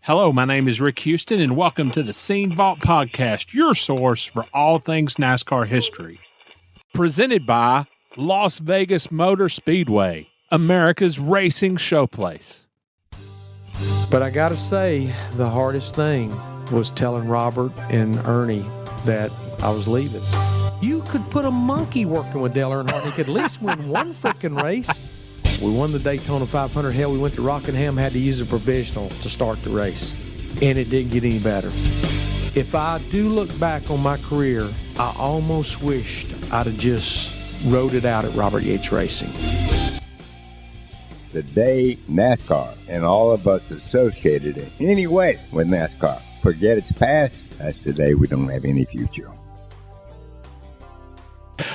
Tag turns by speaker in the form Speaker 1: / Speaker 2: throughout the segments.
Speaker 1: Hello, my name is Rick Houston, and welcome to the Scene Vault Podcast, your source for all things NASCAR history. Presented by Las Vegas Motor Speedway, America's racing showplace.
Speaker 2: But I got to say, the hardest thing was telling Robert and Ernie that I was leaving. You could put a monkey working with Dale Earnhardt. He could at least win one freaking race. We won the Daytona 500. Hell, we went to Rockingham, had to use a provisional to start the race. And it didn't get any better. If I do look back on my career, I almost wished I'd have just rode it out at Robert Yates Racing.
Speaker 3: The day NASCAR and all of us associated in any way with NASCAR forget its past, that's the day we don't have any future.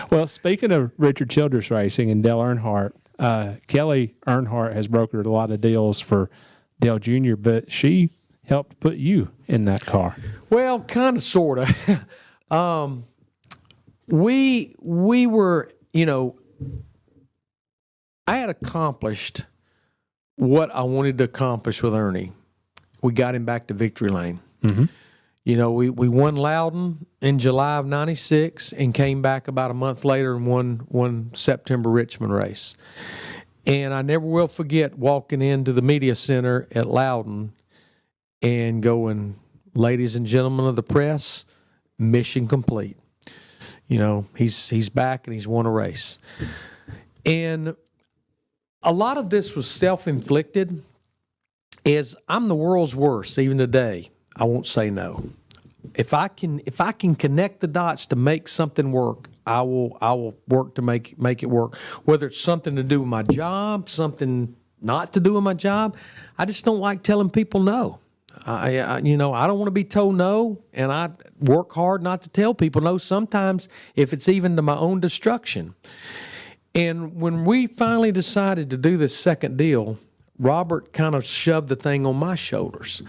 Speaker 1: Well, speaking of Richard Childress Racing and Dale Earnhardt, Kelly Earnhardt has brokered a lot of deals for Dale Jr., but she helped put you in that car.
Speaker 2: Well, kind of, sort of. We were, I had accomplished what I wanted to accomplish with Ernie. We got him back to victory lane.
Speaker 1: Mm-hmm.
Speaker 2: We won Loudon in July of '96 and came back about a month later and won September Richmond race. And I never will forget walking into the media center at Loudon and going, "Ladies and gentlemen of the press, mission complete." He's back and he's won a race. And a lot of this was self-inflicted. As I'm the world's worst, even today, I won't say no. If I can connect the dots to make something work, I will work to make it work. Whether it's something to do with my job, something not to do with my job, I just don't like telling people no. I don't want to be told no, and I work hard not to tell people no. Sometimes, if it's even to my own destruction. And when we finally decided to do this second deal, Robert kind of shoved the thing on my shoulders.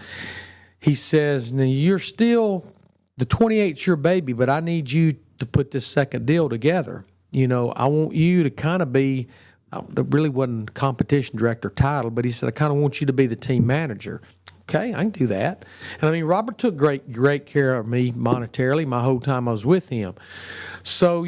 Speaker 2: He says, "Now you're still, the 28's your baby, but I need you to put this second deal together. I want you to kind of be," there really wasn't competition director title, but he said, "I kind of want you to be the team manager." Okay, I can do that. And Robert took great care of me monetarily my whole time I was with him. So,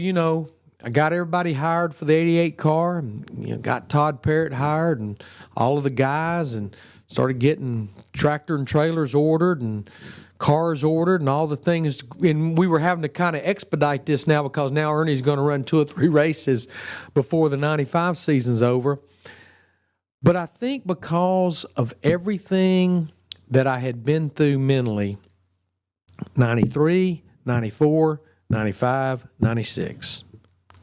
Speaker 2: I got everybody hired for the 88 car, and got Todd Parrott hired and all of the guys, and started getting tractor and trailers ordered and cars ordered and all the things. And we were having to kind of expedite this now because now Ernie's going to run 2 or 3 races before the 95 season's over. But I think because of everything that I had been through mentally, 93, 94, 95, 96,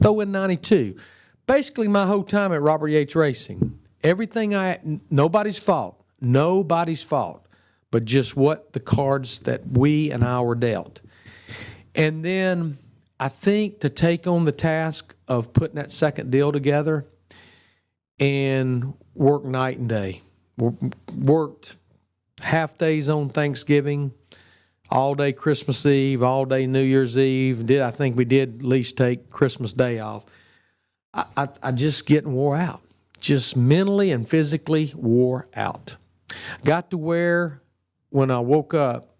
Speaker 2: throw in 92, basically my whole time at Robert Yates Racing, nobody's fault, but just what the cards that we and I were dealt. And then I think to take on the task of putting that second deal together and work night and day, worked half days on Thanksgiving, all day Christmas Eve, all day New Year's Eve. I think we did at least take Christmas Day off. I just getting wore out, just mentally and physically wore out. Got to where when I woke up,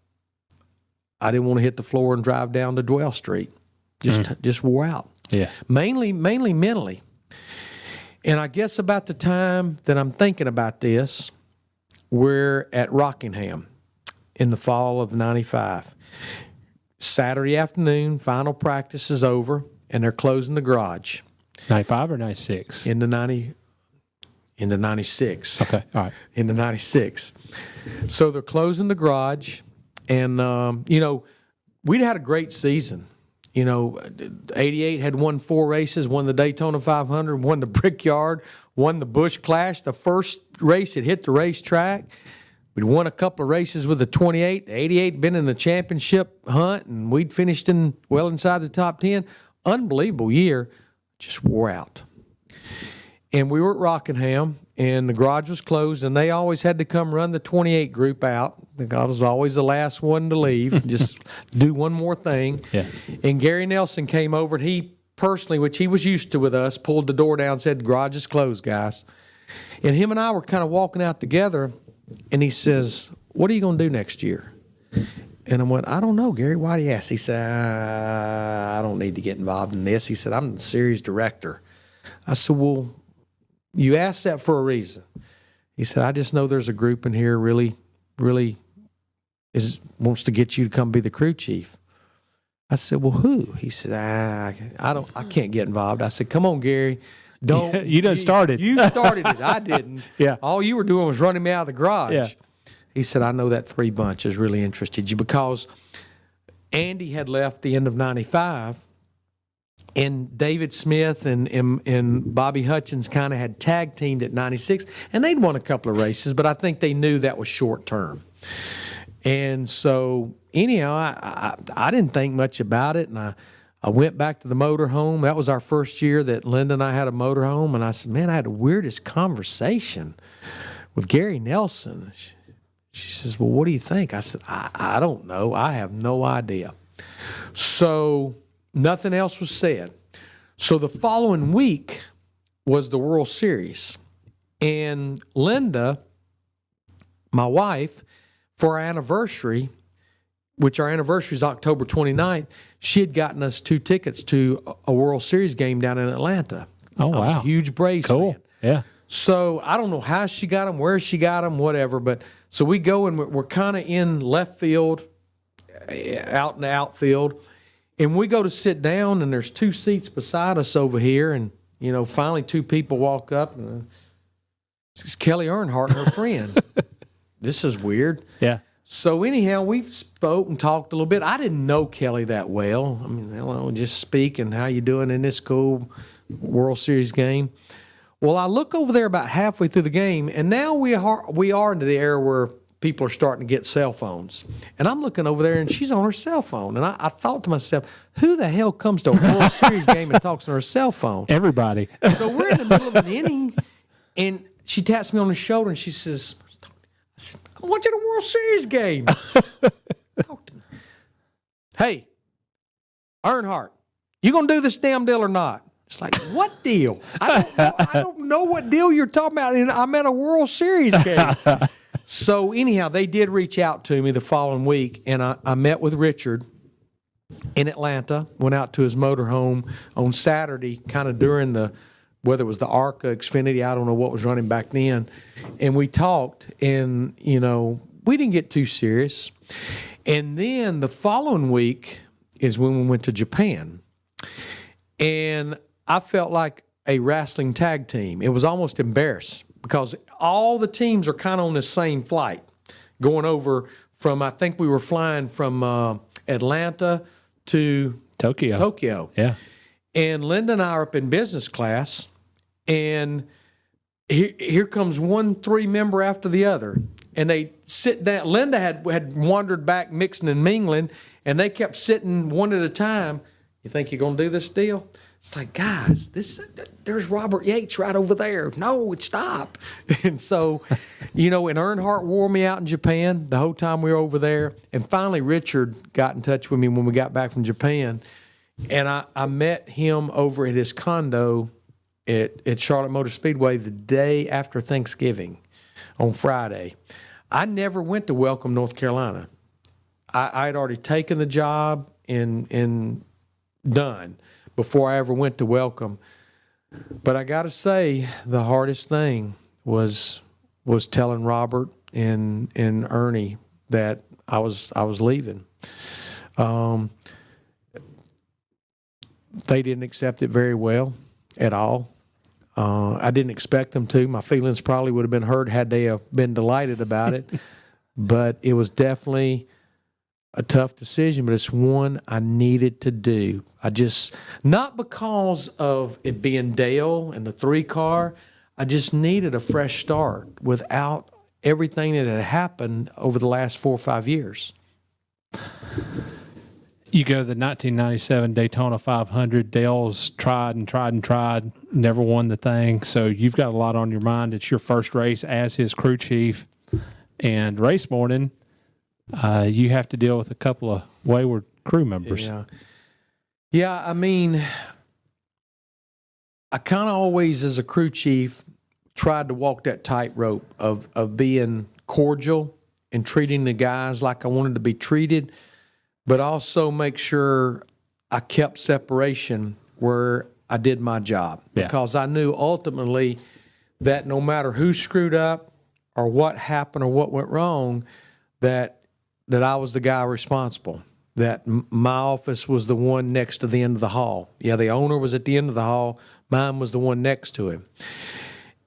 Speaker 2: I didn't want to hit the floor and drive down to Dwell Street. Just wore out.
Speaker 1: Yeah.
Speaker 2: Mainly mentally. And I guess about the time that I'm thinking about this, we're at Rockingham in the fall of '95. Saturday afternoon, final practice is over, and they're closing the garage.
Speaker 1: 95 or 96?
Speaker 2: Into 96.
Speaker 1: Okay, all right.
Speaker 2: Into 96. So they're closing the garage, and, we'd had a great season. 88 had won 4 races, won the Daytona 500, won the Brickyard, won the Busch Clash, the first race it hit the racetrack. We'd won a couple of races with the 28. The 88 been in the championship hunt, and we'd finished inside the top 10. Unbelievable year. Just wore out. And we were at Rockingham, and the garage was closed, and they always had to come run the 28 group out. I was always the last one to leave, just do one more thing.
Speaker 1: Yeah.
Speaker 2: And Gary Nelson came over, and he personally, which he was used to with us, pulled the door down and said, "The garage is closed, guys." And him and I were kind of walking out together, and he says, what are you going to do next year? And I went, I don't know, Gary. Why do you ask? He said, I don't need to get involved in this. He said, I'm the series director. I said, well, you asked that for a reason. He said, I just know there's a group in here really wants to get you to come be the crew chief. I said, well, who? He said, I can't get involved. I said, come on, Gary. Don't.
Speaker 1: You done started.
Speaker 2: You started it. I didn't.
Speaker 1: Yeah.
Speaker 2: All you were doing was running me out of the garage.
Speaker 1: Yeah.
Speaker 2: He said, I know that three bunch has really interested you because Andy had left the end of 95, and David Smith and Bobby Hutchins kind of had tag teamed at 96, and they'd won a couple of races, but I think they knew that was short term. And so anyhow, I didn't think much about it, and I went back to the motorhome. That was our first year that Linda and I had a motorhome, and I said, man, I had the weirdest conversation with Gary Nelson. She says, well, what do you think? I said, I don't know. I have no idea. So nothing else was said. So the following week was the World Series. And Linda, my wife, for our anniversary, which our anniversary is October 29th, she had gotten us 2 tickets to a World Series game down in Atlanta.
Speaker 1: Oh, wow.
Speaker 2: I was a huge Braves
Speaker 1: Cool.
Speaker 2: fan.
Speaker 1: Yeah.
Speaker 2: So I don't know how she got them, where she got them, whatever. But so we go and we're kind of in left field, out in the outfield. And we go to sit down, and there's 2 seats beside us over here. And, you know, finally 2 people walk up, and it's Kelly Earnhardt and her friend. This is weird.
Speaker 1: Yeah.
Speaker 2: So anyhow, we spoke and talked a little bit. I didn't know Kelly that well. I mean, hello, just speak and how you doing in this cool World Series game. Well, I look over there about halfway through the game, and now we are into the era where people are starting to get cell phones. And I'm looking over there, and she's on her cell phone. And I thought to myself, who the hell comes to a World Series game and talks on her cell phone?
Speaker 1: Everybody.
Speaker 2: So we're in the middle of an inning, and she taps me on the shoulder, and she says, I said, I want you at a World Series game. Talk to me. Hey, Earnhardt, you going to do this damn deal or not? It's like, what deal? I don't know what deal you're talking about. And I'm at a World Series game. So anyhow, they did reach out to me the following week, and I met with Richard in Atlanta, went out to his motorhome on Saturday, kind of during whether it was the ARCA, Xfinity, I don't know what was running back then. And we talked, and, you know, we didn't get too serious. And then the following week is when we went to Japan. And I felt like a wrestling tag team. It was almost embarrassed because all the teams are kind of on the same flight going over from, I think we were flying from Atlanta to Tokyo.
Speaker 1: Yeah.
Speaker 2: And Linda and I are up in business class, and here comes 1 3 member after the other. And they sit down. Linda had wandered back mixing and mingling, and they kept sitting one at a time. You think you're going to do this deal? It's like, guys, there's Robert Yates right over there. No, stop. And so, you know, and Earnhardt wore me out in Japan the whole time we were over there. And finally, Richard got in touch with me when we got back from Japan. And I met him over at his condo at Charlotte Motor Speedway the day after Thanksgiving on Friday. I never went to Welcome, North Carolina. I had already taken the job and done before I ever went to Welcome. But I got to say, the hardest thing was telling Robert and Ernie that I was leaving. They didn't accept it very well at all. I didn't expect them to. My feelings probably would have been hurt had they been delighted about it. But it was definitely a tough decision, but it's one I needed to do. Not because of it being Dale and the 3-car, I just needed a fresh start without everything that had happened over the last 4 or 5 years.
Speaker 1: You go to the 1997 Daytona 500. Dale's tried, never won the thing. So you've got a lot on your mind. It's your first race as his crew chief. And race morning, you have to deal with a couple of wayward crew members.
Speaker 2: Yeah, I mean, I kind of always, as a crew chief, tried to walk that tightrope of being cordial and treating the guys like I wanted to be treated, but also make sure I kept separation where I did my job. Because I knew ultimately that no matter who screwed up or what happened or what went wrong, that I was the guy responsible. That my office was the one next to the end of the hall. Yeah, the owner was at the end of the hall. Mine was the one next to him.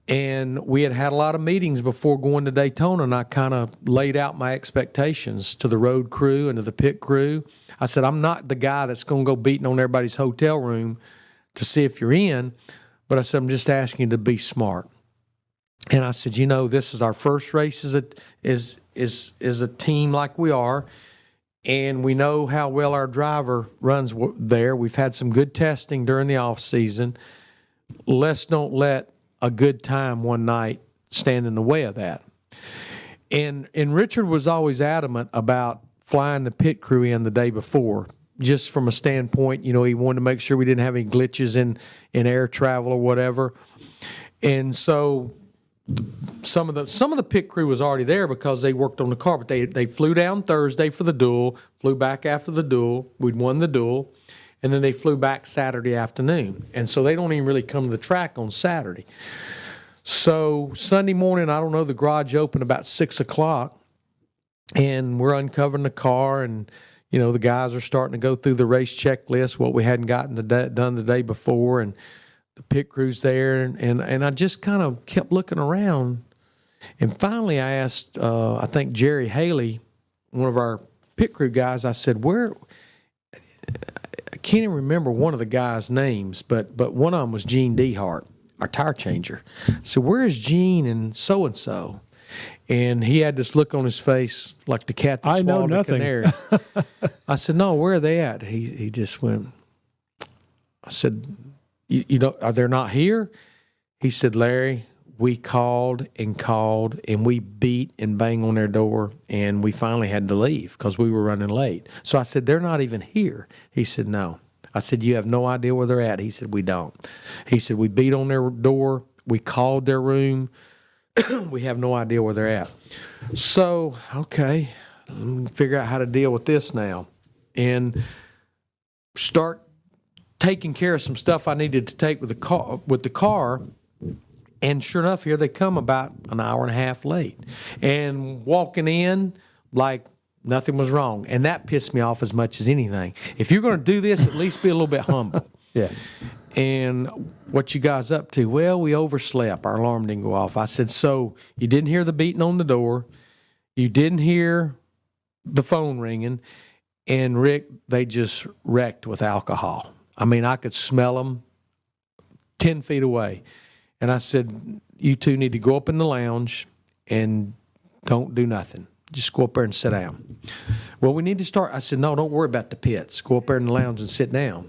Speaker 2: And we had a lot of meetings before going to Daytona, and I kind of laid out my expectations to the road crew and to the pit crew. I said, I'm not the guy that's going to go beating on everybody's hotel room to see if you're in, but I said, I'm just asking you to be smart. And I said, this is our first race as a team like we are, and we know how well our driver runs there. We've had some good testing during the off season. Let's don't let a good time one night stand in the way of that. And Richard was always adamant about flying the pit crew in the day before, just from a standpoint, he wanted to make sure we didn't have any glitches in air travel or whatever. And so some of the pit crew was already there because they worked on the car, but they flew down Thursday for the duel, flew back after the duel. We'd won the duel. And then they flew back Saturday afternoon. And so they don't even really come to the track on Saturday. So Sunday morning, I don't know, the garage opened about 6 o'clock, and we're uncovering the car, and, the guys are starting to go through the race checklist, what we hadn't gotten done the day before, and the pit crew's there. And I just kind of kept looking around. And finally I asked, I think Jerry Haley, one of our pit crew guys, I said, I can't even remember one of the guys' names, but one of them was Gene Dehart, our tire changer. So where's Gene and so-and-so? And he had this look on his face like the cat that swallowed a canary. I said, no, where are they at? He just went, I said, are they not here? He said, Larry, we called and we beat and banged on their door, and we finally had to leave because we were running late. So I said, they're not even here. He said, no. I said, you have no idea where they're at. He said, we don't. He said, we beat on their door. We called their room. We have no idea where they're at. So, okay, let me figure out how to deal with this now and start taking care of some stuff I needed to take with the car. And sure enough, here they come about an hour and a half late. And walking in like nothing was wrong. And that pissed me off as much as anything. If you're going to do this, at least be a little bit humble.
Speaker 1: Yeah.
Speaker 2: And what you guys up to? Well, we overslept. Our alarm didn't go off. I said, so you didn't hear the beating on the door. You didn't hear the phone ringing. And Rick, they just wrecked with alcohol. I mean, I could smell them 10 feet away. And I said, you two need to go up in the lounge and don't do nothing. Just go up there and sit down. Well, we need to start. I said, no, don't worry about the pits. Go up there in the lounge and sit down.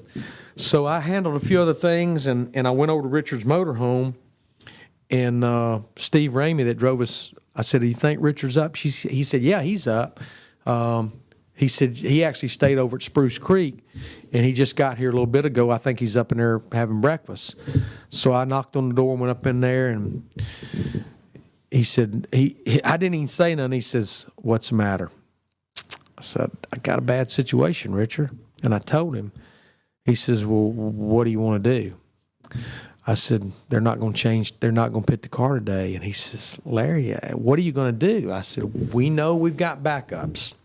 Speaker 2: So I handled a few other things, and I went over to Richard's motorhome, and Steve Ramey that drove us, I said, do you think Richard's up? He said, yeah, he's up. He said he actually stayed over at Spruce Creek, and he just got here a little bit ago. I think he's up in there having breakfast. So I knocked on the door, went up in there, and he said, I didn't even say nothing. He says, what's the matter? I said, I got a bad situation, Richard. And I told him. He says, well, what do you want to do? I said, they're not going to change. They're not going to pit the car today. And he says, Larry, what are you going to do? I said, we know we've got backups.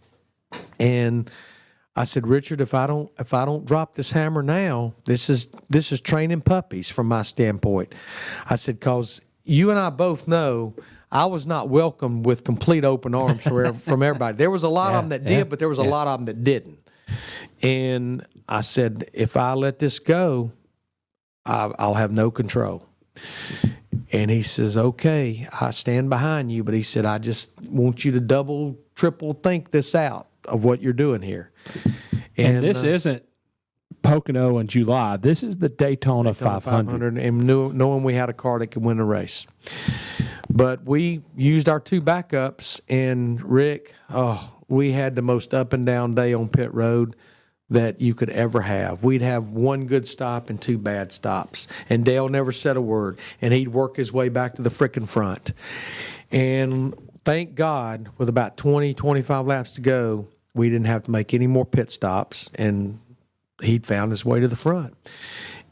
Speaker 2: And I said, Richard, if I don't drop this hammer now, this is training puppies from my standpoint. I said, because you and I both know I was not welcomed with complete open arms from everybody. There was a lot of them that did, but there was a lot of them that didn't. And I said, if I let this go, I'll have no control. And he says, okay, I stand behind you. But he said, I just want you to double, triple think this out of what you're doing here.
Speaker 1: And this isn't Pocono in July. This is the Daytona 500.
Speaker 2: And knowing we had a car that could win a race. But we used our two backups, and Rick, we had the most up and down day on pit road that you could ever have. We'd have one good stop and two bad stops. And Dale never said a word. And he'd work his way back to the frickin' front. And thank God, with about 20, 25 laps to go, we didn't have to make any more pit stops, and he'd found his way to the front.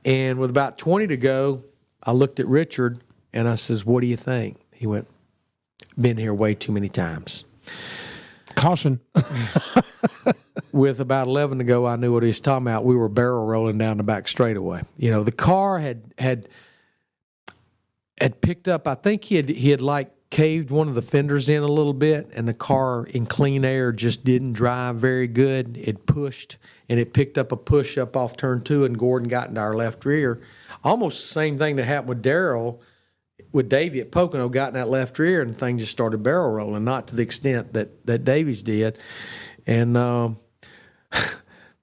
Speaker 2: And with about 20 to go, I looked at Richard, and I says, what do you think? He went, been here way too many times.
Speaker 1: Caution.
Speaker 2: With about 11 to go, I knew what he was talking about. We were barrel rolling down the back straightaway. You know, the car had picked up. I think he had like caved one of the fenders in a little bit, and the car in clean air just didn't drive very good. It pushed, and it picked up a push up off turn 2, and Gordon got into our left rear. Almost the same thing that happened with Darrell. With Davey at Pocono, got in that left rear, and the thing just started barrel rolling, not to the extent that Davies did. And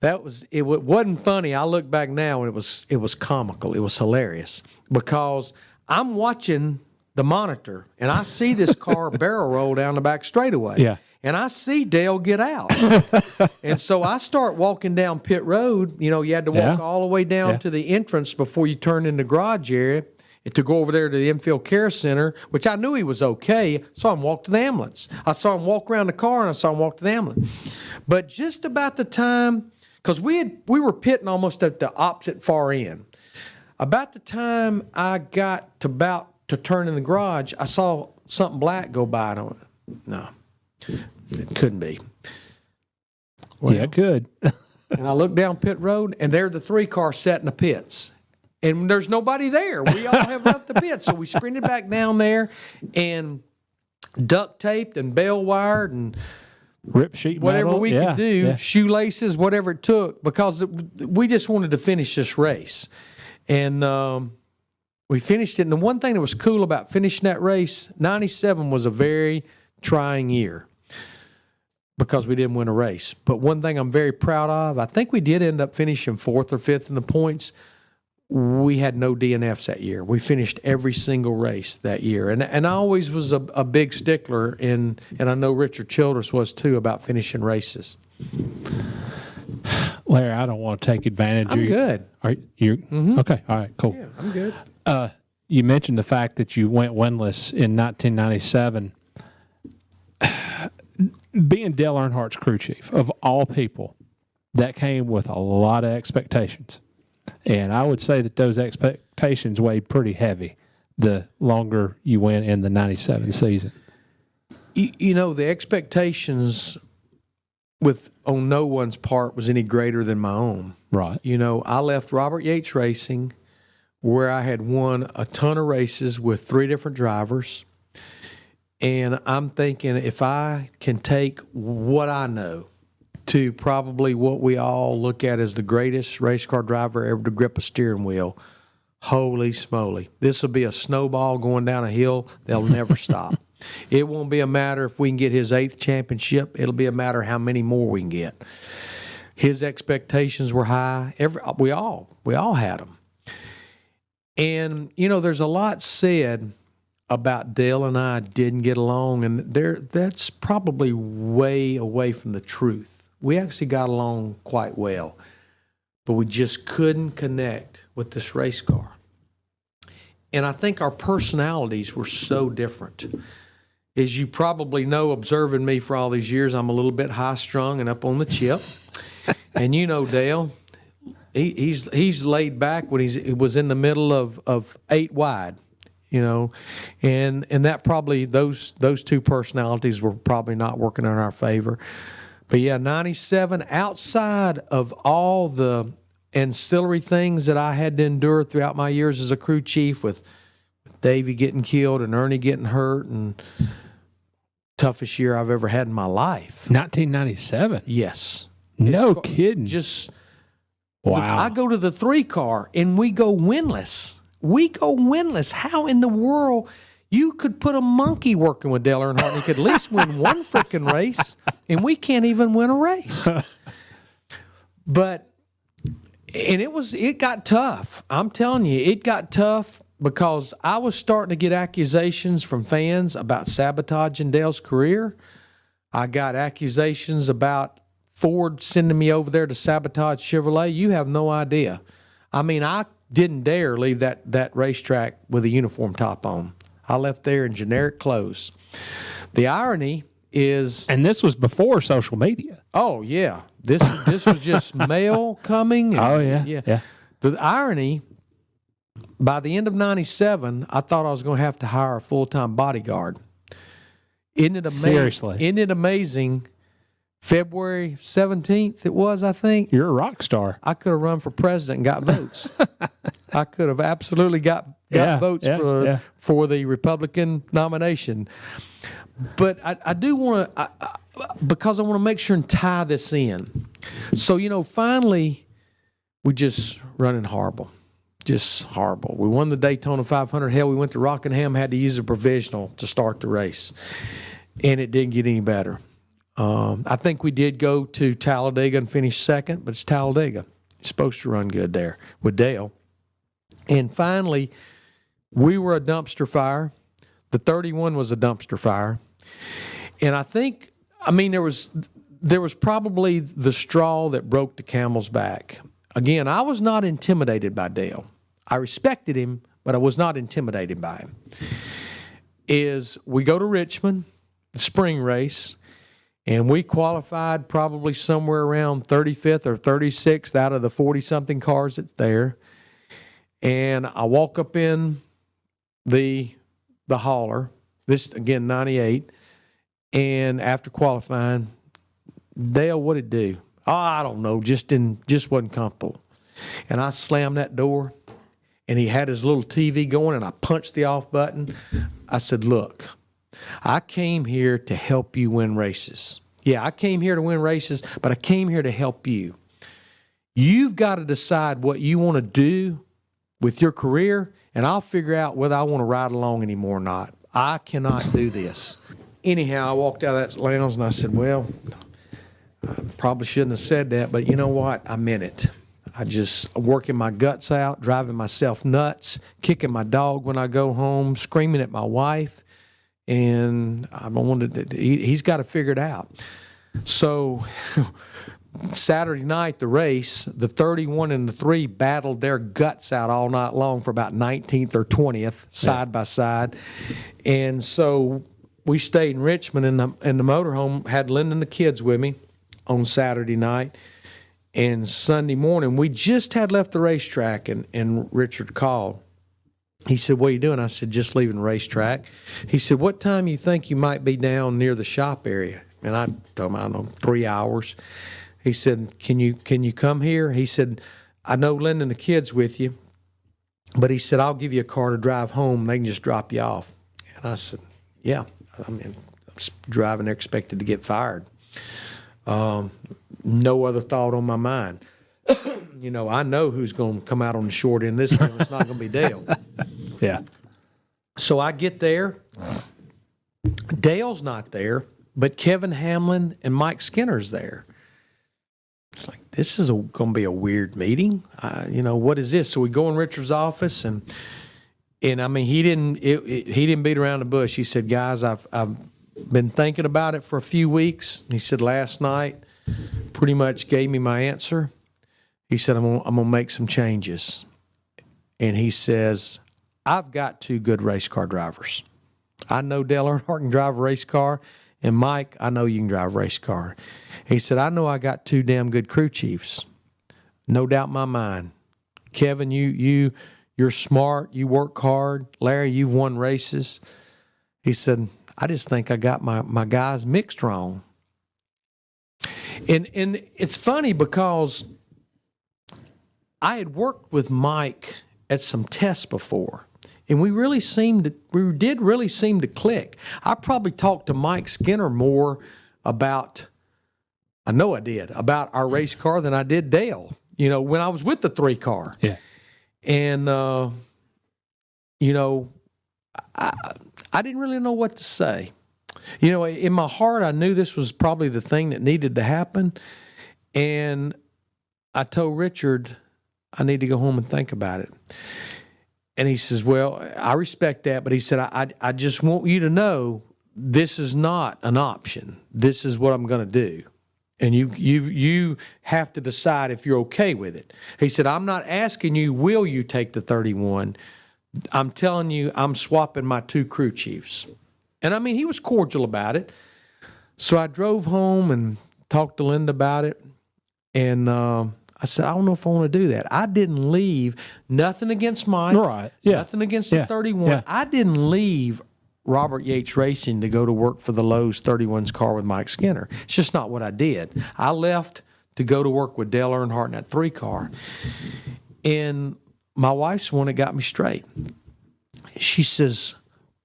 Speaker 2: it wasn't funny. I look back now, and it was comical. It was hilarious, because I'm watching the monitor, and I see this car barrel roll down the back straightaway.
Speaker 1: Yeah.
Speaker 2: And I see Dale get out. And so I start walking down pit road. You know, you had to walk all the way down to the entrance before you turn in the garage area to go over there to the infield care center, which I knew he was okay. I saw him walk to the ambulance. I saw him walk around the car, and I saw him walk to the ambulance. But just about the time, because we were pitting almost at the opposite far end. About the time I got about to turn in the garage, I saw something black go by, and I went, no, it couldn't be.
Speaker 1: Well, yeah, it could.
Speaker 2: And I looked down pit road, and there the 3 cars sat in the pits. And there's nobody there. We all have left the pit. So we sprinted back down there and duct taped and bell wired and
Speaker 1: rip sheet
Speaker 2: whatever
Speaker 1: metal.
Speaker 2: we could do, shoelaces, whatever it took, because we just wanted to finish this race. And we finished it. And the one thing that was cool about finishing that race, 97 was a very trying year because we didn't win a race. But one thing I'm very proud of, I think we did end up finishing 4th or 5th in the points. We had no DNFs that year. We finished every single race that year. And I always was a big stickler, and I know Richard Childress was too, about finishing races.
Speaker 1: Larry, I don't want to take advantage of you.
Speaker 2: I'm good.
Speaker 1: Are you? Mm-hmm. Okay. All right. Cool.
Speaker 2: Yeah, I'm good.
Speaker 1: You mentioned the fact that you went winless in 1997. Being Dale Earnhardt's crew chief, of all people, that came with a lot of expectations. And I would say that those expectations weighed pretty heavy the longer you went in the 97 season.
Speaker 2: You know, the expectations on no one's part was any greater than my own.
Speaker 1: Right.
Speaker 2: You know, I left Robert Yates Racing, where I had won a ton of races with 3 different drivers. And I'm thinking, if I can take what I know to probably what we all look at as the greatest race car driver ever to grip a steering wheel, holy smoly. This will be a snowball going down a hill. They'll never stop. It won't be a matter if we can get his 8th championship. It'll be a matter how many more we can get. His expectations were high. We all had them. And, you know, there's a lot said about Dale and I didn't get along, and that's probably way away from the truth. We actually got along quite well, but we just couldn't connect with this race car. And I think our personalities were so different. As you probably know, observing me for all these years, I'm a little bit high-strung and up on the chip. And you know Dale, he's laid back when he was in the middle of 8 wide. You know, and that probably those 2 personalities were probably not working in our favor. But yeah, 97, outside of all the ancillary things that I had to endure throughout my years as a crew chief, with Davey getting killed and Ernie getting hurt, and toughest year I've ever had in my life.
Speaker 1: 1997?
Speaker 2: Yes.
Speaker 1: No kidding.
Speaker 2: Just,
Speaker 1: wow.
Speaker 2: I go to the 3 car and we go winless. We go winless. How in the world you could put a monkey working with Dale Earnhardt and he could at least win one freaking race, and we can't even win a race. But, and it got tough. I'm telling you, it got tough because I was starting to get accusations from fans about sabotaging Dale's career. I got accusations about Ford sending me over there to sabotage Chevrolet. You have no idea. I mean, I didn't dare leave that racetrack with a uniform top on. I left there in generic clothes. The irony is,
Speaker 1: And this was before social media.
Speaker 2: oh yeah, this was just mail coming. And,
Speaker 1: Yeah.
Speaker 2: The irony, by the end of '97, I thought I was going to have to hire a full-time bodyguard. Isn't it amazing?
Speaker 1: Seriously.
Speaker 2: Isn't it amazing? February 17th, it was, I think.
Speaker 1: You're a rock star.
Speaker 2: I could have run for president and got votes. I could have absolutely got votes for the Republican nomination. But I do want to, because I want to make sure and tie this in. So, finally, we just running horrible. Just horrible. We won the Daytona 500. Hell, we went to Rockingham, had to use a provisional to start the race. And it didn't get any better. I think we did go to Talladega and finish second, but it's Talladega. You're supposed to run good there with Dale. And finally, we were a dumpster fire. The 31 was a dumpster fire. And I think, there was probably the straw that broke the camel's back. Again, I was not intimidated by Dale. I respected him, but I was not intimidated by him. We go to Richmond, the spring race, and we qualified probably somewhere around 35th or 36th out of the 40-something cars that's there. And I walk up in the hauler, this, again, 98, and after qualifying, Dale, what'd it do? Oh, I don't know, just wasn't comfortable. And I slammed that door, and he had his little TV going, and I punched the off button. I said, look, I came here to help you win races. Yeah, I came here to win races, but I came here to help you. You've got to decide what you want to do with your career, and I'll figure out whether I want to ride along anymore or not. I cannot do this. Anyhow, I walked out of that lounge, and I said, well, I probably shouldn't have said that, but you know what? I meant it. I just working my guts out, driving myself nuts, kicking my dog when I go home, screaming at my wife. And I wanted to, he's got to figure it out. So Saturday night, the race, the 31 and the 3 battled their guts out all night long for about 19th or 20th, side by side. And so we stayed in Richmond in the motorhome, had Linda and the kids with me on Saturday night. And Sunday morning, we just had left the racetrack, and Richard called. He said, what are you doing? I said, just leaving the racetrack. He said, what time you think you might be down near the shop area? And I told him, I don't know, 3 hours. He said, can you come here? He said, I know Linda and the kids with you, but he said, I'll give you a car to drive home. They can just drop you off. And I said, yeah. I was driving there, expected to get fired. No other thought on my mind. I know who's going to come out on the short end this time. It's not going to be Dale.
Speaker 1: Yeah.
Speaker 2: So I get there. Dale's not there, but Kevin Hamlin and Mike Skinner's there. It's like, this is going to be a weird meeting. What is this? So we go in Richard's office, and he didn't beat around the bush. He said, guys, I've been thinking about it for a few weeks. He said, last night pretty much gave me my answer. He said, I'm gonna make some changes. And he says, I've got 2 good race car drivers. I know Dale Earnhardt can drive a race car, and Mike, I know you can drive a race car. He said, I know I got 2 damn good crew chiefs. No doubt in my mind. Kevin, you're smart, you work hard. Larry, you've won races. He said, I just think I got my guys mixed wrong. And it's funny because I had worked with Mike at some tests before, and we did really seem to click. I probably talked to Mike Skinner more about our race car than I did Dale, when I was with the 3 car.
Speaker 1: Yeah.
Speaker 2: And, I didn't really know what to say. In my heart, I knew this was probably the thing that needed to happen. And I told Richard, I need to go home and think about it. And he says, well, I respect that. But he said, I just want you to know this is not an option. This is what I'm going to do. And you have to decide if you're okay with it. He said, I'm not asking you, will you take the 31? I'm telling you, I'm swapping my 2 crew chiefs. And I mean, he was cordial about it. So I drove home and talked to Linda about it. And I said, I don't know if I want to do that. I didn't leave. Nothing against Mike.
Speaker 1: Right. Yeah.
Speaker 2: Nothing against the
Speaker 1: Yeah.
Speaker 2: 31.
Speaker 1: Yeah.
Speaker 2: I didn't leave Robert Yates Racing to go to work for the Lowe's 31's car with Mike Skinner. It's just not what I did. I left to go to work with Dale Earnhardt in that 3 car. And my wife's the one that got me straight. She says,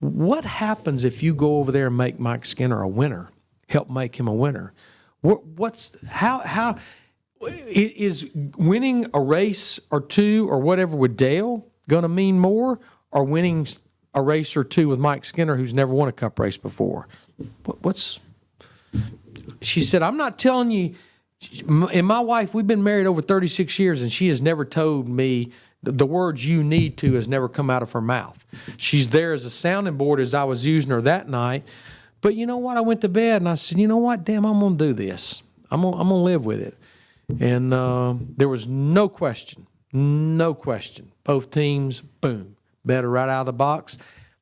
Speaker 2: what happens if you go over there and make Mike Skinner a winner? Help make him a winner. How is winning a race or 2 or whatever with Dale going to mean more, or winning a race or 2 with Mike Skinner, who's never won a Cup race before? She said, I'm not telling you. And my wife, we've been married over 36 years, and she has never told me the words "you need to" has never come out of her mouth. She's there as a sounding board as I was using her that night. But you know what? I went to bed and I said, you know what? Damn, I'm going to do this. I'm gonna live with it. And there was no question. Both teams, boom, better right out of the box.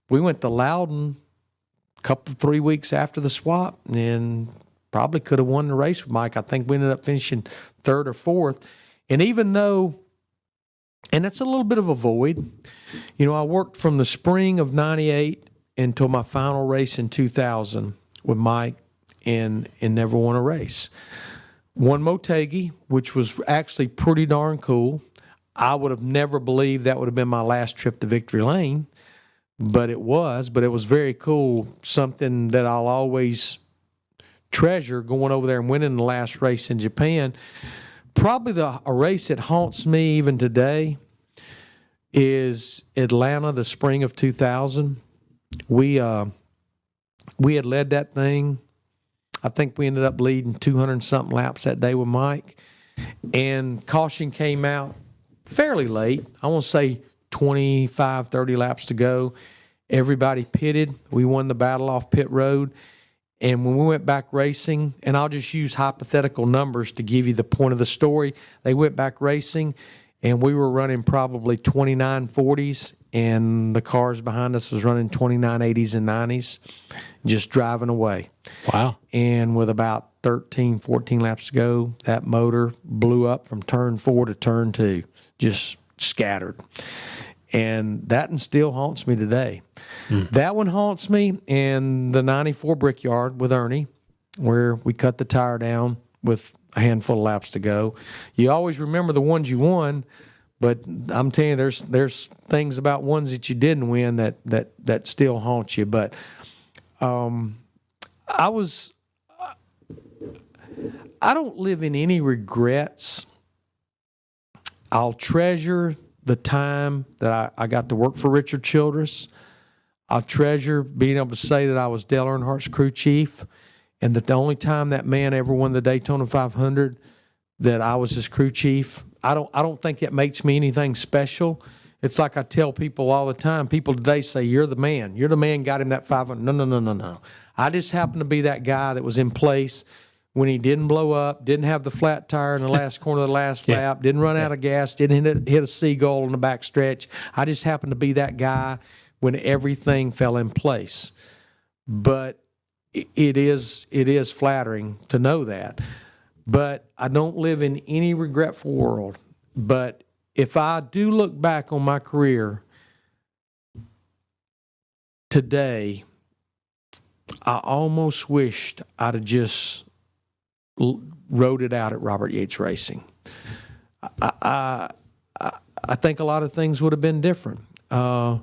Speaker 2: We went to Loudon a couple, 3 weeks after the swap, and probably could have won the race with Mike. I think we ended up finishing 3rd or 4th. And even though, and that's a little bit of a void, you know, I worked from the spring of 98 until my final race in 2000 with Mike, and never won a race. Won Motegi, which was actually pretty darn cool. I would have never believed that would have been my last trip to Victory Lane, but it was very cool, something that I'll always treasure, going over there and winning the last race in Japan. Probably a race that haunts me even today is Atlanta, the spring of 2000. We had led that thing. I think we ended up leading 200-something laps that day with Mike. And caution came out fairly late. I want to say 25, 30 laps to go. Everybody pitted. We won the battle off pit road. And when we went back racing, and I'll just use hypothetical numbers to give you the point of the story, they went back racing, and we were running probably 2940s, and the cars behind us was running 2980s and 90s, just driving away.
Speaker 1: Wow.
Speaker 2: And with about 13, 14 laps to go, that motor blew up from turn 4 to turn 2, just scattered. And that one still haunts me today. That one haunts me, and the 94 Brickyard with Ernie, where we cut the tire down with a handful of laps to go. You always remember the ones you won, but I'm telling you, there's things about ones that you didn't win that still haunt you. But I don't live in any regrets. I'll treasure the time that I got to work for Richard Childress. I'll treasure being able to say that I was Dale Earnhardt's crew chief, and that the only time that man ever won the Daytona 500 that I was his crew chief. I don't think that makes me anything special. It's like I tell people all the time. People today say, you're the man. You're the man got him that 500. No. I just happened to be that guy that was in place when he didn't blow up, didn't have the flat tire in the last corner of the last lap, didn't run out of gas, didn't hit a seagull in the back stretch. I just happened to be that guy when everything fell in place. But it is flattering to know that. But I don't live in any regretful world. But if I do look back on my career today, I almost wished I'd have just rode it out at Robert Yates Racing. I think a lot of things would have been different. I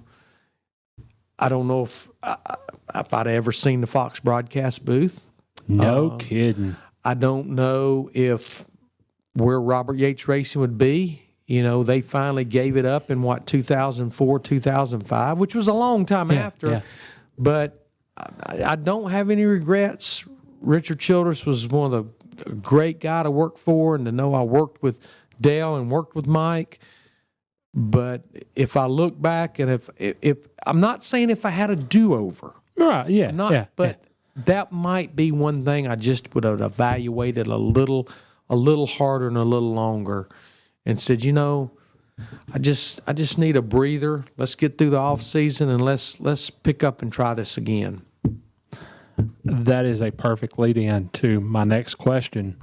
Speaker 2: don't know if I'd ever seen the Fox broadcast booth.
Speaker 1: No kidding.
Speaker 2: I don't know if where Robert Yates Racing would be. You know, they finally gave it up in 2004, 2005, which was a long time after. Yeah. But I don't have any regrets. Richard Childress was one of the great guy to work for, and to know I worked with Dale and worked with Mike. But if I look back, and if I'm not saying if I had a do-over,
Speaker 1: right? Yeah,
Speaker 2: but that might be one thing I just would have evaluated a little harder and a little longer, and said, you know, I just need a breather. Let's get through the off season, and let's pick up and try this again.
Speaker 1: That is a perfect lead in to my next question.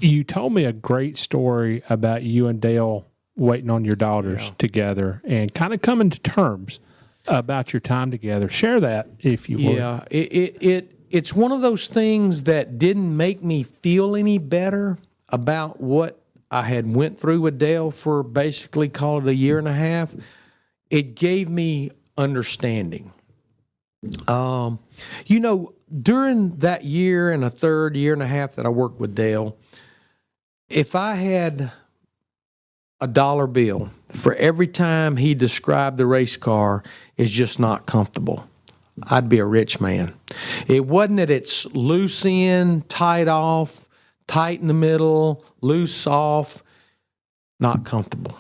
Speaker 1: You told me a great story about you and Dale waiting on your daughters together and kind of coming to terms about your time together. Share that if you would.
Speaker 2: Yeah, it's one of those things that didn't make me feel any better about what I had went through with Dale for basically, call it a year and a half. It gave me understanding. During that year and a third year and a half that I worked with Dale, if I had a dollar bill for every time he described the race car as just not comfortable, I'd be a rich man. It wasn't that it's loose in, tight off, tight in the middle, loose off, not comfortable.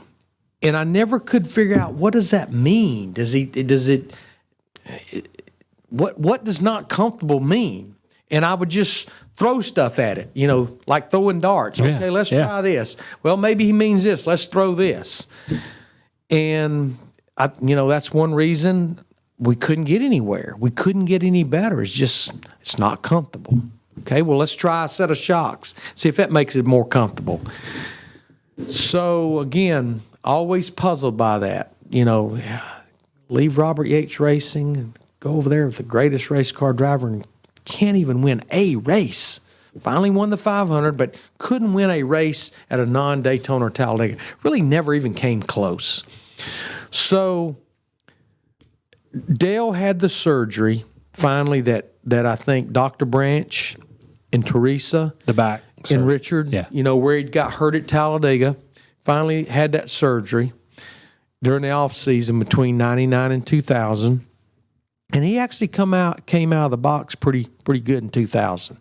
Speaker 2: And I never could figure out, what does that mean? What does not comfortable mean? And I would just throw stuff at it, like throwing darts.
Speaker 1: Yeah,
Speaker 2: okay, let's try this. Well, maybe he means this. Let's throw this. And that's one reason we couldn't get anywhere. We couldn't get any better. It's not comfortable. Okay, well, let's try a set of shocks. See if that makes it more comfortable. So again, always puzzled by that. Leave Robert Yates Racing and go over there with the greatest race car driver and can't even win a race. Finally won the 500, but couldn't win a race at a non-Daytona or Talladega. Really never even came close. So Dale had the surgery finally that I think Dr. Branch and Teresa,
Speaker 1: The back.
Speaker 2: and Richard, where he got hurt at Talladega, finally had that surgery during the off season between 99 and 2000. And he actually came out of the box pretty good in 2000.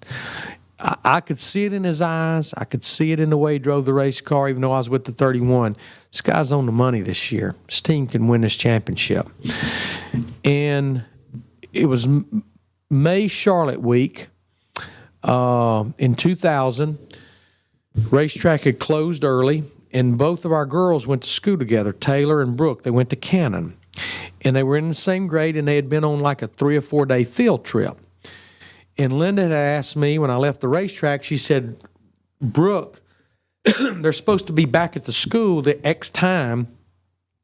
Speaker 2: I could see it in his eyes. I could see it in the way he drove the race car, even though I was with the 31. This guy's on the money this year. His team can win this championship. And it was May Charlotte week in 2000. Racetrack had closed early, and both of our girls went to school together, Taylor and Brooke. They went to Cannon. And they were in the same grade, and they had been on like a 3 or 4 day field trip. And Linda had asked me when I left the racetrack, she said, Brooke, they're supposed to be back at the school the X time.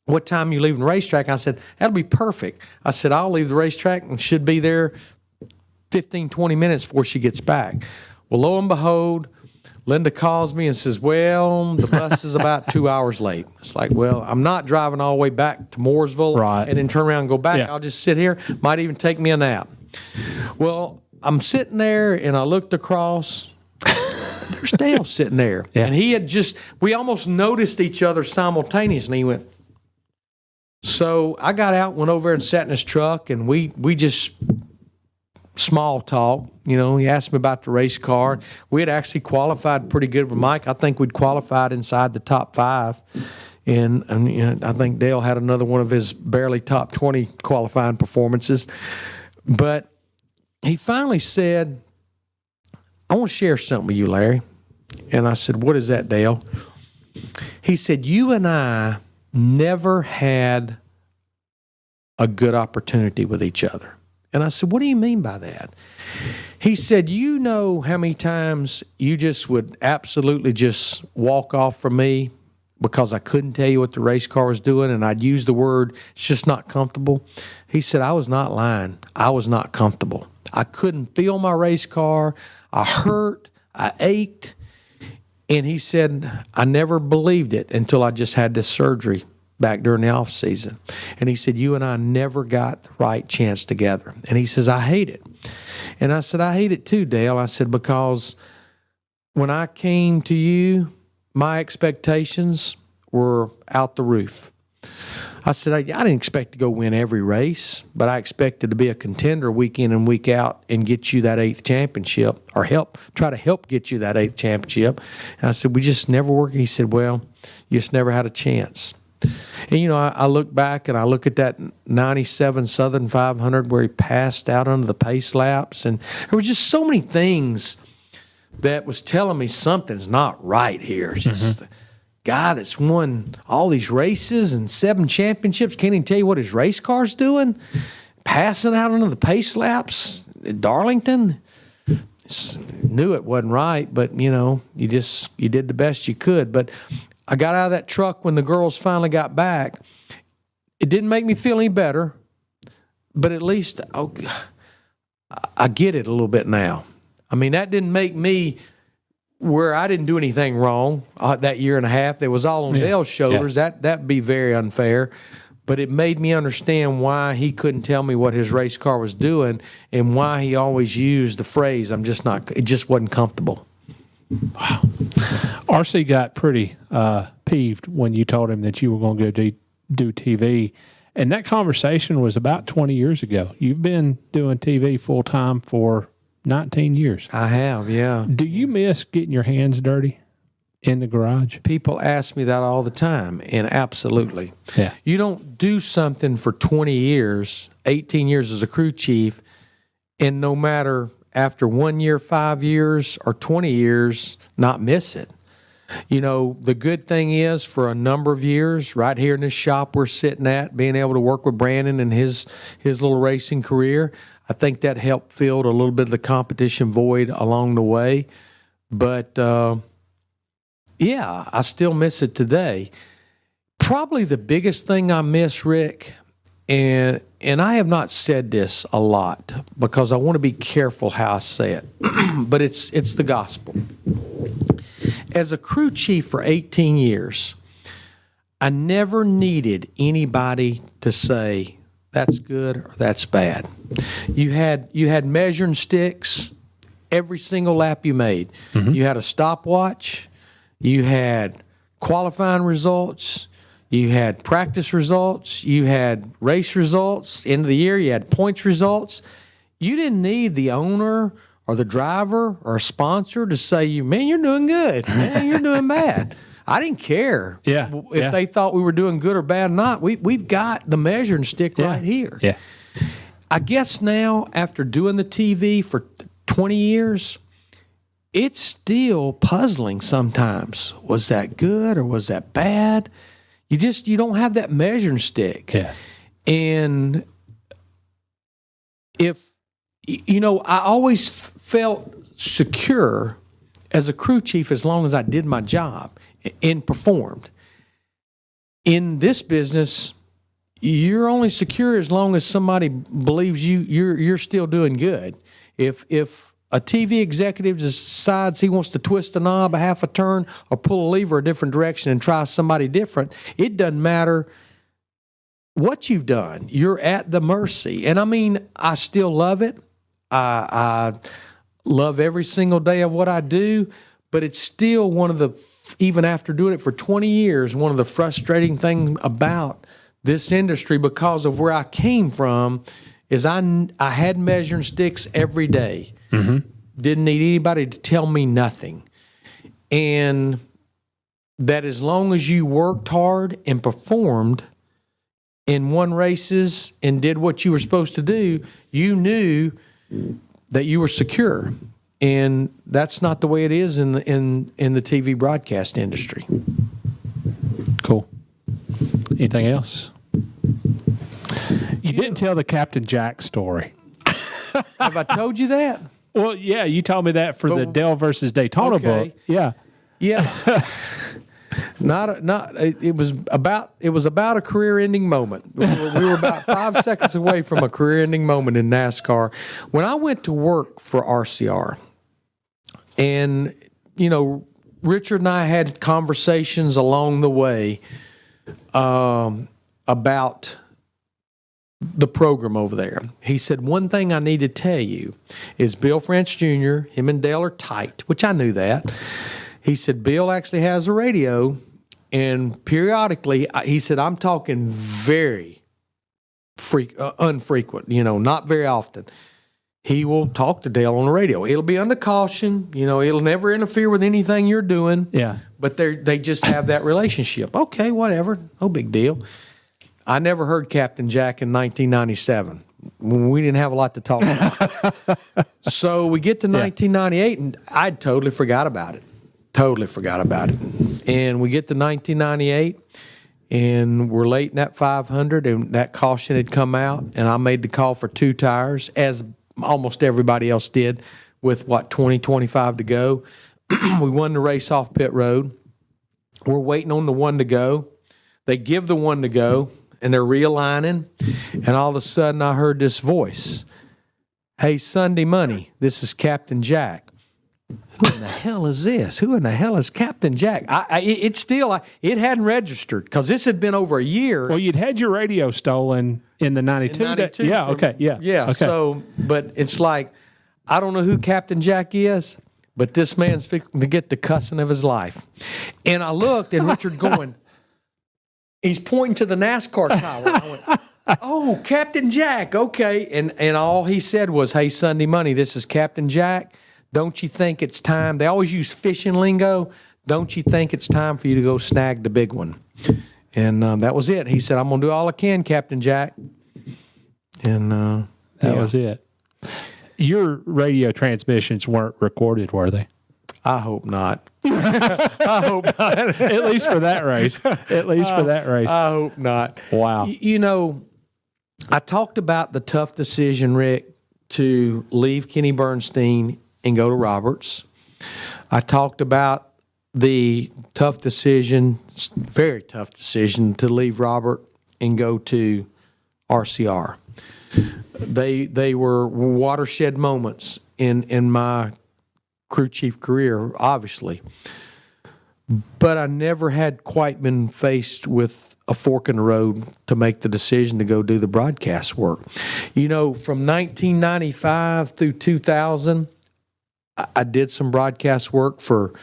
Speaker 2: What time are you leaving the racetrack? I said, that'll be perfect. I said, I'll leave the racetrack and should be there 15, 20 minutes before she gets back. Well, lo and behold, Linda calls me and says, well, the bus is about 2 hours late. It's like, well, I'm not driving all the way back to Mooresville and then turn around and go back.
Speaker 1: Yeah.
Speaker 2: I'll just sit here. Might even take me a nap. Well, I'm sitting there and I looked across. There's Dale sitting there.
Speaker 1: Yeah.
Speaker 2: And he had we almost noticed each other simultaneously. He went. So I got out, went over and sat in his truck, and we just small talk. He asked me about the race car. We had actually qualified pretty good with Mike. I think we'd qualified inside the top 5. And I think Dale had another one of his barely top 20 qualifying performances. But he finally said, I want to share something with you, Larry. And I said, what is that, Dale? He said, you and I never had a good opportunity with each other. And I said, what do you mean by that? He said, you know how many times you just would absolutely just walk off from me because I couldn't tell you what the race car was doing, and I'd use the word, it's just not comfortable. He said, I was not lying. I was not comfortable. I couldn't feel my race car. I hurt. I ached. And he said, I never believed it until I just had this surgery back during the off season. And he said, you and I never got the right chance together. And he says, I hate it. And I said, I hate it too, Dale. I said, because when I came to you, my expectations were out the roof. I said, I didn't expect to go win every race, but I expected to be a contender week in and week out and get you that 8th championship, or try to help get you that 8th championship. And I said, we just never worked. He said, well, you just never had a chance. And, I look back and I look at that 97 Southern 500 where he passed out under the pace laps. And there were just so many things that was telling me something's not right here. Just the guy that's won all these races and 7 championships can't even tell you what his race car's doing. passing out on the pace laps at Darlington. Knew it wasn't right, but you did the best you could. But I got out of that truck when the girls finally got back. It didn't make me feel any better, but at least I get it a little bit now. I mean, that didn't make me where I didn't do anything wrong that year and a half. It was all on Dale's shoulders. Yeah. That'd be very unfair. But it made me understand why he couldn't tell me what his race car was doing and why he always used the phrase, it just wasn't comfortable.
Speaker 1: Wow. RC got pretty peeved when you told him that you were going to go do TV. And that conversation was about 20 years ago. You've been doing TV full time for 19 years.
Speaker 2: I have, yeah.
Speaker 1: Do you miss getting your hands dirty in the garage?
Speaker 2: People ask me that all the time, and absolutely.
Speaker 1: Yeah.
Speaker 2: You don't do something for 20 years, 18 years as a crew chief, and no matter after 1 year, 5 years, or 20 years, not miss it. The good thing is for a number of years, right here in this shop we're sitting at, being able to work with Brandon and his little racing career, I think that helped fill a little bit of the competition void along the way. But, yeah, I still miss it today. Probably the biggest thing I miss, Rick, and I have not said this a lot because I want to be careful how I say it, but it's the gospel. As a crew chief for 18 years, I never needed anybody to say that's good or that's bad. You had measuring sticks every single lap you made. Mm-hmm. You had a stopwatch. You had qualifying results. You had practice results. You had race results. End of the year, you had points results. You didn't need the owner or the driver or a sponsor to say, man, you're doing good. Man, you're doing bad. I didn't care if they thought we were doing good or bad or not. We've got the measuring stick right here.
Speaker 1: Yeah.
Speaker 2: I guess now, after doing the TV for 20 years, it's still puzzling sometimes. Was that good or was that bad? You don't have that measuring stick.
Speaker 1: Yeah.
Speaker 2: And I always felt secure as a crew chief as long as I did my job and performed. In this business, you're only secure as long as somebody believes you're still doing good. If a TV executive decides he wants to twist a knob a half a turn or pull a lever a different direction and try somebody different, it doesn't matter what you've done. You're at the mercy. And I mean, I still love it. I love every single day of what I do, but it's still one of the, even after doing it for 20 years, one of the frustrating things about this industry because of where I came from is I had measuring sticks every day. Mm-hmm. Didn't need anybody to tell me nothing. And that as long as you worked hard and performed and won races and did what you were supposed to do, you knew that you were secure. And that's not the way it is in the TV broadcast industry.
Speaker 1: Cool. Anything else? You didn't tell the Captain Jack story.
Speaker 2: Have I told you that?
Speaker 1: Well, yeah, you told me that for the Dale versus Daytona book. Yeah.
Speaker 2: Yeah. It was about a career-ending moment. We were about 5 seconds away from a career-ending moment in NASCAR. When I went to work for RCR, and Richard and I had conversations along the way about the program over there. He said, one thing I need to tell you is Bill France Jr., him and Dale are tight, which I knew that. He said, Bill actually has a radio, and periodically, he said, I'm talking very unfrequent, not very often. He will talk to Dale on the radio. It'll be under caution, it'll never interfere with anything you're doing.
Speaker 1: Yeah.
Speaker 2: But they just have that relationship. Okay, whatever, no big deal. I never heard Captain Jack in 1997 when we didn't have a lot to talk about. So we get to 1998, and I totally forgot about it. And we get to 1998, and we're late in that 500, and that caution had come out, and I made the call for 2 tires, as almost everybody else did, with 20, 25 to go. We won the race off pit road. We're waiting on the 1 to go. They give the 1 to go, and they're realigning, and all of a sudden I heard this voice. Hey, Sunday Money, this is Captain Jack. Who in the hell is this? Who in the hell is Captain Jack? It hadn't registered because this had been over a year.
Speaker 1: Well, you'd had your radio stolen in the 92. Yeah, okay, yeah.
Speaker 2: Yeah,
Speaker 1: okay.
Speaker 2: So, but it's like, I don't know who Captain Jack is, but this man's fixing to get the cussing of his life. And I looked, and Richard going, he's pointing to the NASCAR tower. I went, oh, Captain Jack, okay. And all he said was, hey, Sunday Money, this is Captain Jack. Don't you think it's time? They always use fishing lingo. Don't you think it's time for you to go snag the big one? And that was it. He said, I'm going to do all I can, Captain Jack. And
Speaker 1: that was it. Your radio transmissions weren't recorded, were they?
Speaker 2: I hope not. I hope not.
Speaker 1: At least for that race. At least for that race.
Speaker 2: I hope not.
Speaker 1: Wow.
Speaker 2: You know, I talked about the tough decision, Rick, to leave Kenny Bernstein and go to Roberts. I talked about the tough decision, very tough decision, to leave Robert and go to RCR. They were watershed moments in my crew chief career, obviously. But I never had quite been faced with a fork in the road to make the decision to go do the broadcast work. You know, from 1995 through 2000, I did some broadcast work for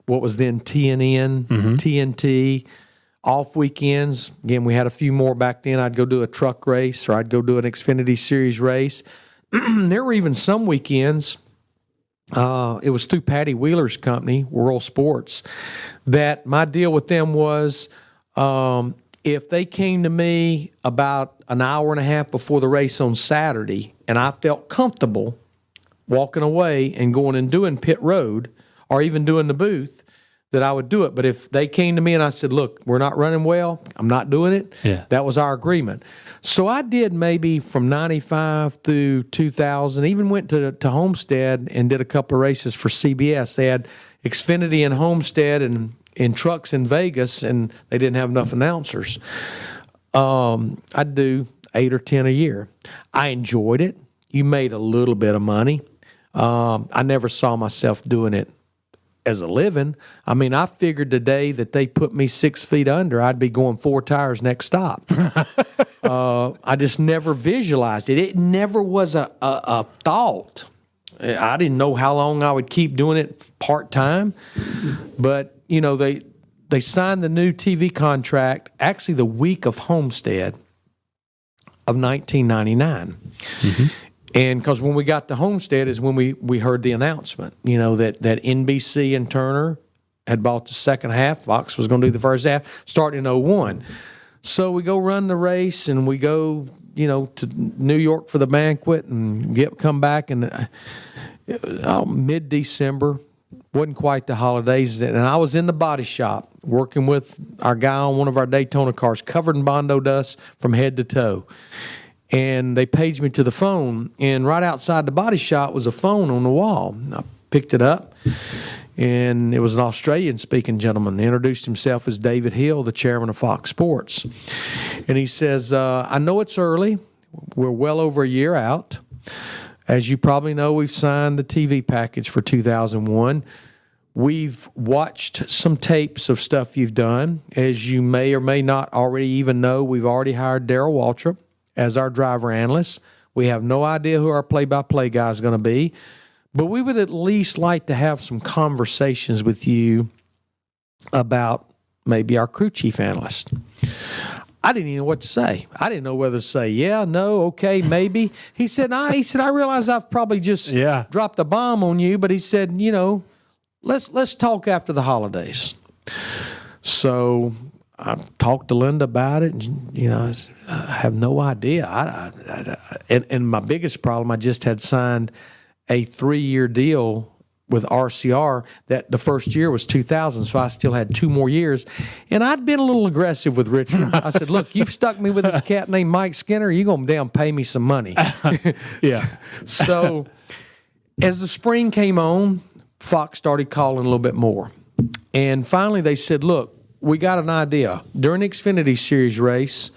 Speaker 2: what was then TNN, TNT, off weekends. Again, we had a few more back then. I'd go do a truck race, or I'd go do an Xfinity Series race. There were even some weekends, it was through Patty Wheeler's company, World Sports, that my deal with them was if they came to me about an hour and a half before the race on Saturday and I felt comfortable walking away and going and doing pit road or even doing the booth, that I would do it. But if they came to me and I said, look, we're not running well, I'm not doing it, that was our agreement. So I did maybe from 95 through 2000, even went to Homestead and did a couple of races for CBS. They had Xfinity in Homestead and in trucks in Vegas, and they didn't have enough announcers. I'd do 8 or 10 a year. I enjoyed it. You made a little bit of money. I never saw myself doing it as a living. I mean, I figured the day that they put me 6 feet under, I'd be going 4 tires next stop. I just never visualized it. It never was a thought. I didn't know how long I would keep doing it part-time. But, you know, they signed the new TV contract actually the week of Homestead of 1999. Mm-hmm. And because when we got to Homestead is when we heard the announcement, you know, that NBC and Turner had bought the second half. Fox was going to do the first half, starting in 2001. So we go run the race, and we go, you know, to New York for the banquet and come back. And mid-December, wasn't quite the holidays. And I was in the body shop working with our guy on one of our Daytona cars, covered in Bondo dust from head to toe. And they paged me to the phone, and right outside the body shop was a phone on the wall. I picked it up, and it was an Australian-speaking gentleman. He introduced himself as David Hill, the chairman of Fox Sports. And he says, I know it's early. We're well over a year out. As you probably know, we've signed the TV package for 2001. We've watched some tapes of stuff you've done. As you may or may not already even know, we've already hired Darrell Waltrip as our driver analyst. We have no idea who our play-by-play guy is going to be, but we would at least like to have some conversations with you about maybe our crew chief analyst. I didn't even know what to say. I didn't know whether to say, yeah, no, okay, maybe. He said, I realize I've probably just dropped a bomb on you, but he said, you know, let's talk after the holidays. So I talked to Linda about it, and, you know, I have no idea. And my biggest problem, I just had signed a 3-year deal with RCR, that the first year was 2000, so I still had 2 more years. And I'd been a little aggressive with Richard. I said, look, you've stuck me with this cat named Mike Skinner. You're going to damn pay me some money.
Speaker 1: Yeah.
Speaker 2: So as the spring came on, Fox started calling a little bit more. And finally they said, look, we got an idea. During the Xfinity Series race,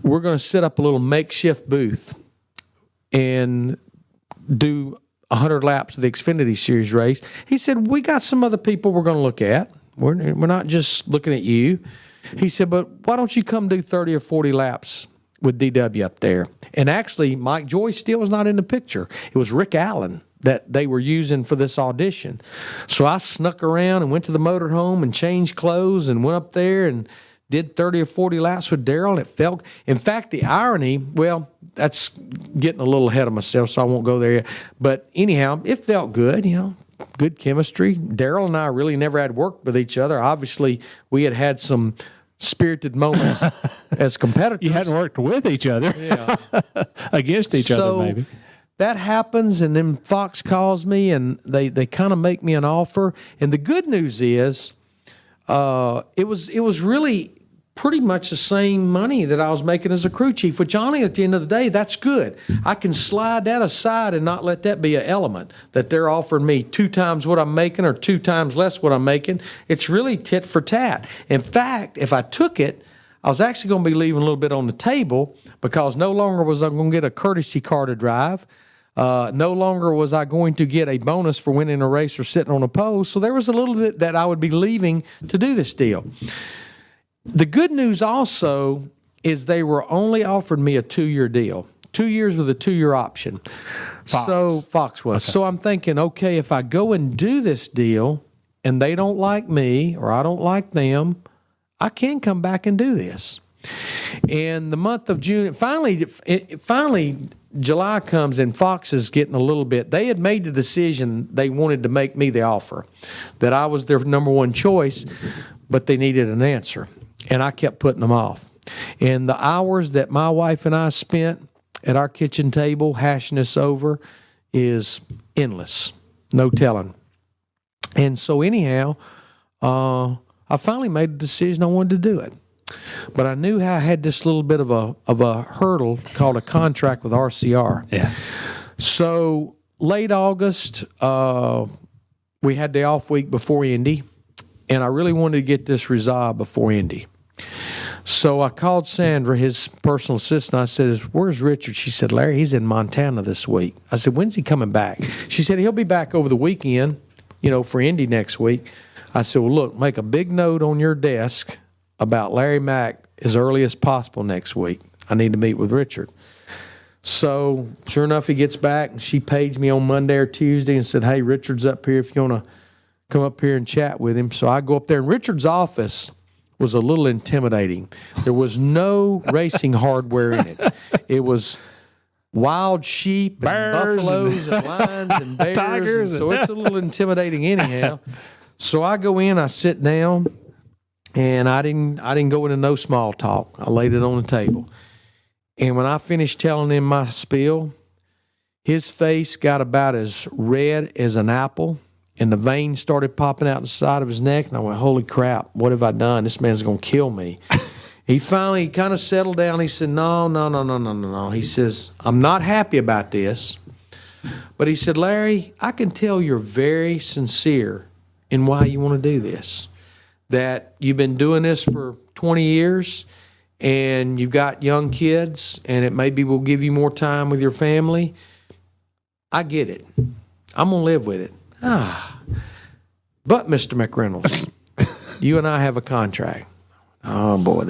Speaker 2: we're going to set up a little makeshift booth and do 100 laps of the Xfinity Series race. He said, we got some other people we're going to look at. We're not just looking at you. He said, but why don't you come do 30 or 40 laps with DW up there? And actually, Mike Joy still was not in the picture. It was Rick Allen that they were using for this audition. So I snuck around and went to the motorhome and changed clothes and went up there and did 30 or 40 laps with Darrell, and it felt, in fact, the irony, well, that's getting a little ahead of myself, so I won't go there yet. But anyhow, it felt good, good chemistry. Darrell and I really never had worked with each other. Obviously, we had some spirited moments as competitors.
Speaker 1: You hadn't worked with each other.
Speaker 2: Yeah.
Speaker 1: Against each other, maybe.
Speaker 2: That happens, and then Fox calls me, and they kind of make me an offer. And the good news is it was really pretty much the same money that I was making as a crew chief, which only at the end of the day, that's good. I can slide that aside and not let that be an element that they're offering me 2 times what I'm making or 2 times less what I'm making. It's really tit for tat. In fact, if I took it, I was actually going to be leaving a little bit on the table, because no longer was I going to get a courtesy car to drive. No longer was I going to get a bonus for winning a race or sitting on a pole. So there was a little bit that I would be leaving to do this deal. The good news also is they were only offered me a 2-year deal, 2 years with a 2-year option.
Speaker 1: Fox.
Speaker 2: So Fox was. Okay. So I'm thinking, okay, if I go and do this deal and they don't like me or I don't like them, I can come back and do this. And the month of June, finally, July comes and Fox is getting a little bit. They had made the decision they wanted to make me the offer, that I was their number 1 choice, but they needed an answer. And I kept putting them off. And the hours that my wife and I spent at our kitchen table hashing this over is endless. No telling. And so anyhow, I finally made a decision I wanted to do it. But I knew how I had this little bit of a hurdle called a contract with RCR.
Speaker 1: Yeah.
Speaker 2: So late August, we had the off week before Indy, and I really wanted to get this resolved before Indy. So I called Sandra, his personal assistant. I said, where's Richard? She said, Larry, he's in Montana this week. I said, when's he coming back? She said, he'll be back over the weekend, for Indy next week. I said, well, look, make a big note on your desk about Larry Mack as early as possible next week. I need to meet with Richard. So sure enough, he gets back, and she paged me on Monday or Tuesday and said, hey, Richard's up here if you want to come up here and chat with him. So I go up there, and Richard's office was a little intimidating. There was no racing hardware in it. It was wild sheep and
Speaker 1: Bears
Speaker 2: buffaloes and lions and bears.
Speaker 1: Tigers.
Speaker 2: So it's a little intimidating anyhow. So I go in, I sit down, and I didn't go into no small talk. I laid it on the table. And when I finished telling him my spiel, his face got about as red as an apple, and the veins started popping out the side of his neck. And I went, holy crap, what have I done? This man's going to kill me. He finally kind of settled down. He said, no. He says, I'm not happy about this. But he said, Larry, I can tell you're very sincere in why you want to do this. That you've been doing this for 20 years, and you've got young kids, and it maybe will give you more time with your family. I get it. I'm going to live with it. But Mr. McReynolds, you and I have a contract. Oh boy,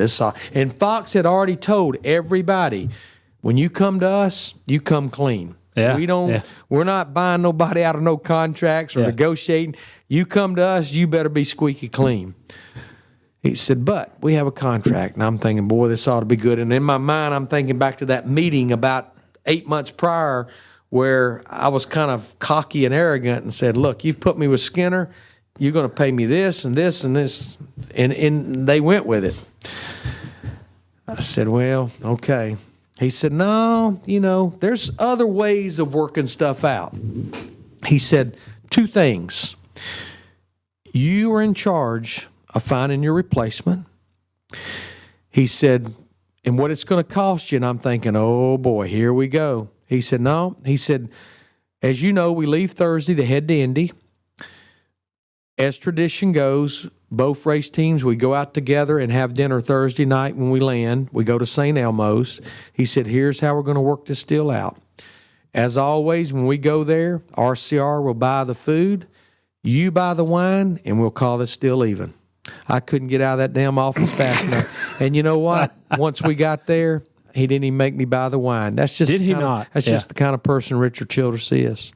Speaker 2: and Fox had already told everybody, when you come to us, you come clean.
Speaker 1: Yeah,
Speaker 2: we're not buying nobody out of no contracts or negotiating. You come to us, you better be squeaky clean. He said, but we have a contract. And I'm thinking, boy, this ought to be good. And in my mind, I'm thinking back to that meeting about 8 months prior where I was kind of cocky and arrogant and said, look, you've put me with Skinner. You're going to pay me this and this and this. And they went with it. I said, well, okay. He said, no, there's other ways of working stuff out. He said, two things. You are in charge of finding your replacement. He said, and what it's going to cost you. And I'm thinking, oh boy, here we go. He said, no. He said, as you know, we leave Thursday to head to Indy. As tradition goes, both race teams, we go out together and have dinner Thursday night when we land. We go to St. Elmo's. He said, here's how we're going to work this deal out. As always, when we go there, RCR will buy the food, you buy the wine, and we'll call this deal even. I couldn't get out of that damn office fast enough. And you know what? Once we got there, he didn't even make me buy the wine. That's just
Speaker 1: Did he not?
Speaker 2: That's just the kind of person Richard Childress is.